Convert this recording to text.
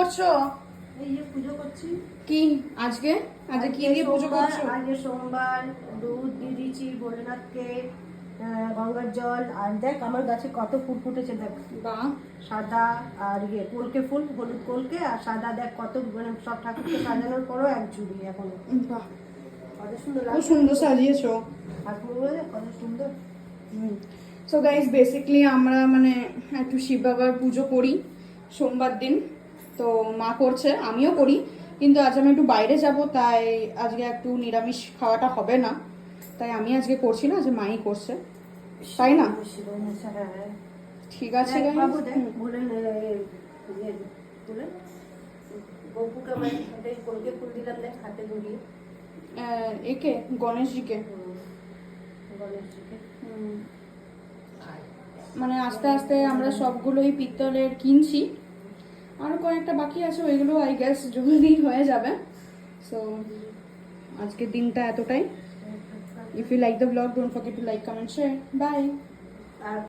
করছো? এই যে পুজো করছি। কি আজকে আজকে কি দিয়ে পুজো করছো? আজকে সোমবার, দুধ দিয়ে দিয়েছি ভোলেনাথকে, গঙ্গার জল। আর দেখ আমার গাছে কত ফুল ফুটেছে, দেখ বাহ, সাদা আর ইয়ে কলকে ফুল, হলুদ কলকে আর সাদা, দেখ কত, মানে সব ঠাকুরকে সাজানোর পরও এক ঝুড়ি এখনো। বাহ, কত সুন্দর খুব লাগছে, সুন্দর সাজিয়েছো। ঠাকুরগুলো দেখ কত সুন্দর। সো গাইস, বেসিকলি আমরা মানে একটু শিব বাবার পুজো করি সোমবার দিন। তো মা করছে, আমিও করি, কিন্তু আজ আমি একটু বাইরে যাব, তাই আজকে একটু নিরামিষ খাওয়াটা হবে না। তাই আমি আজকে করছি না, আজকে মাই করছে, তাই না? হ্যাঁ, ঠিক আছে দেখ guys। বাবু, দেখ বলে বলে বউকে মানে হাতে কলকে ফুল দিলাম, দেখ হাতে ধরিয়ে একে গণেশজিকে গণেশজিকে। মানে আস্তে আস্তে আমরা সবগুলোই পিত্তলের কিনছি, আরো কয়েকটা বাকি আছে, ওইগুলো আই গেস জলদি হয়ে যাবে। সো আজকের দিনটা এতটাই। If you like the blog, don't forget to like, comment, share. Bye. R